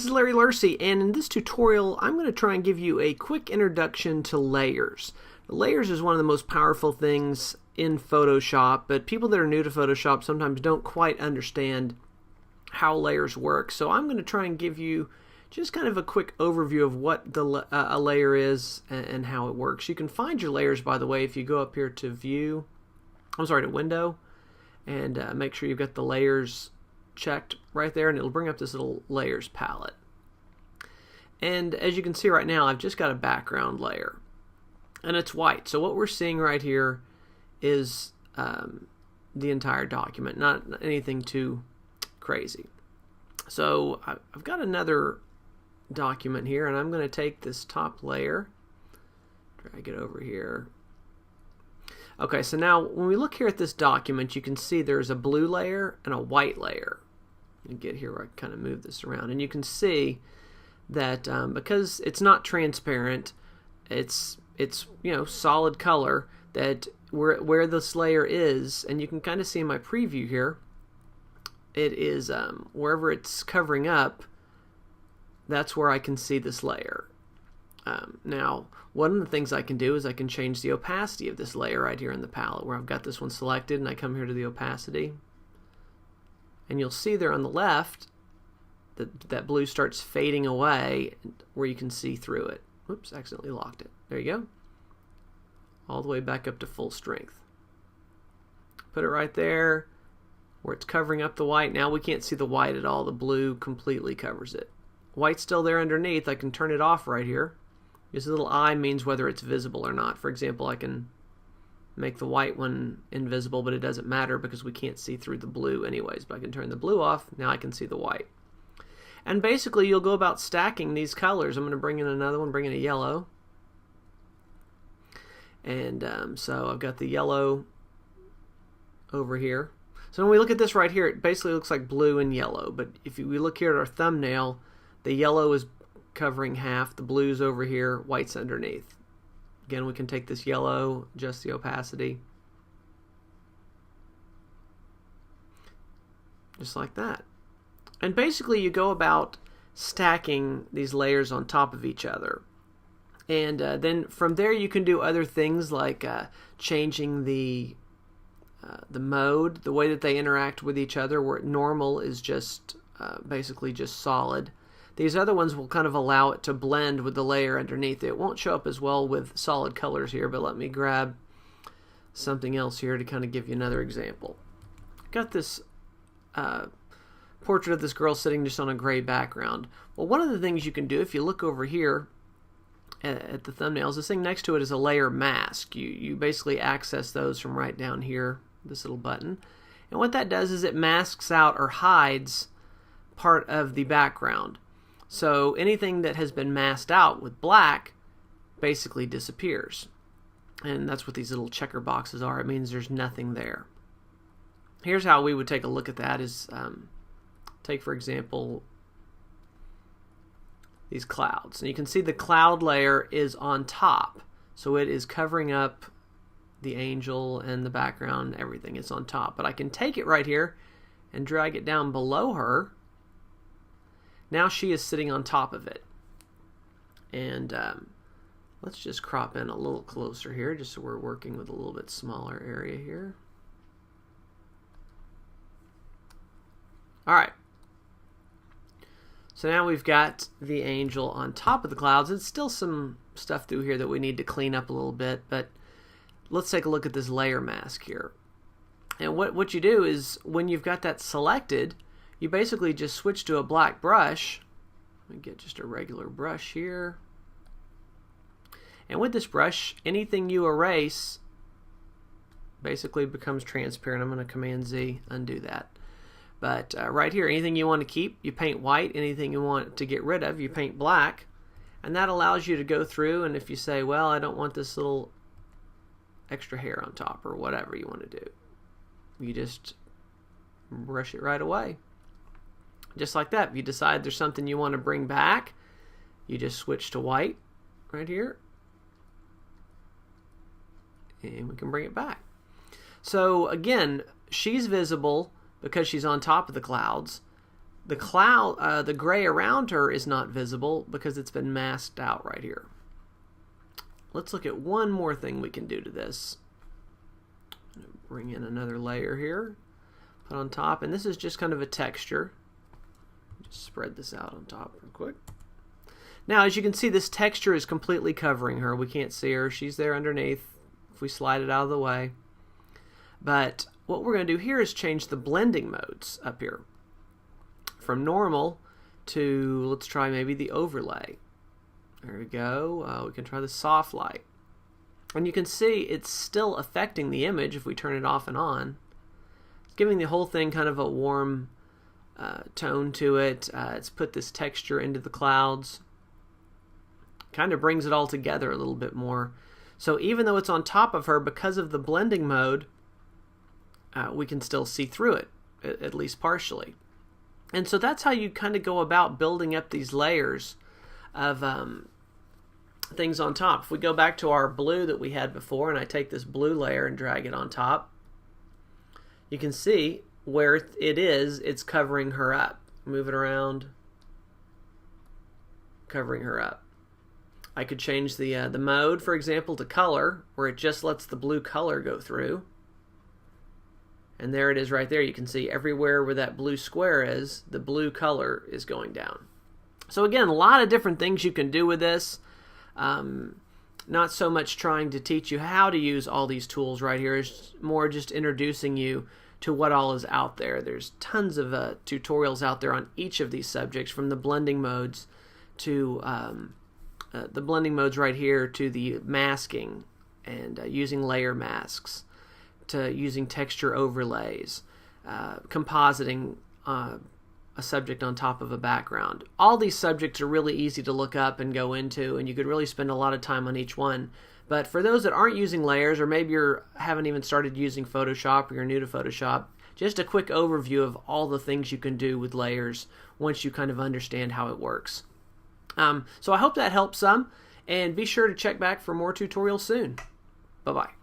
this is Larry Lursey, and in this tutorial I'm going to try and give you a quick introduction to layers. Layers is one of the most powerful things in Photoshop, but people that are new to Photoshop sometimes don't quite understand how layers work. So I'm going to try and give you just kind of a quick overview of what a layer is and how it works. You can find your layers, by the way, if you go up here to to Window, and make sure you've got the layers checked right there, and it'll bring up this little layers palette. And as you can see right now, I've just got a background layer, and it's white. So what we're seeing right here is the entire document, not anything too crazy. So I've got another document here, and I'm going to take this top layer, drag it over here. Okay, so now when we look here at this document, you can see there's a blue layer and a white layer. You get here where I kind of move this around, and you can see that because it's not transparent, it's solid color, that where this layer is, and you can kind of see in my preview here, it is wherever it's covering up, that's where I can see this layer. Now, one of the things I can do is I can change the opacity of this layer right here in the palette, where I've got this one selected, and I come here to the opacity, and you'll see there on the left that blue starts fading away where you can see through it. Oops, accidentally locked it. There you go. All the way back up to full strength. Put it right there where it's covering up the white. Now we can't see the white at all. The blue completely covers it. White's still there underneath. I can turn it off right here. This little eye means whether it's visible or not. For example, I can make the white one invisible, but it doesn't matter because we can't see through the blue anyways. But I can turn the blue off. Now I can see the white. And basically, you'll go about stacking these colors. I'm going to bring in another one, bring in a yellow. And so I've got the yellow over here. So when we look at this right here, it basically looks like blue and yellow. But if we look here at our thumbnail, the yellow is covering half, the blue's over here, white's underneath. Again, we can take this yellow, adjust the opacity, just like that. And basically you go about stacking these layers on top of each other. And then from there you can do other things like changing the mode, the way that they interact with each other, where normal is just basically just solid. These other ones will kind of allow it to blend with the layer underneath. It won't show up as well with solid colors here, but let me grab something else here to kind of give you another example. Got this portrait of this girl sitting just on a gray background. Well, one of the things you can do, if you look over here at the thumbnails, this thing next to it is a layer mask. You basically access those from right down here, this little button. And what that does is it masks out or hides part of the background. So anything that has been masked out with black basically disappears. And that's what these little checker boxes are. It means there's nothing there. Here's how we would take a look at that is, take for example these clouds. And you can see the cloud layer is on top. So it is covering up the angel and the background, everything is on top. But I can take it right here and drag it down below her. Now she is sitting on top of it. And let's just crop in a little closer here, just so we're working with a little bit smaller area here. Alright. So now we've got the angel on top of the clouds. There's still some stuff through here that we need to clean up a little bit, but let's take a look at this layer mask here. And what you do is, when you've got that selected, you basically just switch to a black brush. Let me get just a regular brush here. And with this brush, anything you erase basically becomes transparent. I'm going to Command Z, undo that. But right here, anything you want to keep, you paint white. Anything you want to get rid of, you paint black. And that allows you to go through, and if you say, well, I don't want this little extra hair on top, or whatever you want to do, you just brush it right away. Just like that. If you decide there's something you want to bring back, you just switch to white right here, and we can bring it back. So again, she's visible because she's on top of the clouds, The cloud, the gray around her is not visible because it's been masked out right here. Let's look at one more thing we can do to this. Bring in another layer here, put on top, and this is just kind of a texture. Just spread this out on top real quick. Now, as you can see, this texture is completely covering her. We can't see her. She's there underneath if we slide it out of the way. But what we're going to do here is change the blending modes up here. From normal to, let's try maybe the overlay. There we go. We can try the soft light. And you can see it's still affecting the image if we turn it off and on. It's giving the whole thing kind of a warm tone to it. It's put this texture into the clouds. Kind of brings it all together a little bit more. So even though it's on top of her, because of the blending mode, we can still see through it, at least partially. And so that's how you kind of go about building up these layers of things on top. If we go back to our blue that we had before, and I take this blue layer and drag it on top, you can see where it is, it's covering her up. Move it around, covering her up. I could change the mode, for example, to color, where it just lets the blue color go through. And there it is right there. You can see everywhere where that blue square is, the blue color is going down. So again, a lot of different things you can do with this. Not so much trying to teach you how to use all these tools right here. It's more just introducing you to what all is out there. There's tons of tutorials out there on each of these subjects, from the blending modes to the blending modes right here, to the masking and using layer masks, to using texture overlays, compositing a subject on top of a background. All these subjects are really easy to look up and go into, and you could really spend a lot of time on each one. But for those that aren't using layers, or maybe you haven't even started using Photoshop, or you're new to Photoshop, just a quick overview of all the things you can do with layers once you kind of understand how it works. So I hope that helps some, and be sure to check back for more tutorials soon. Bye-bye.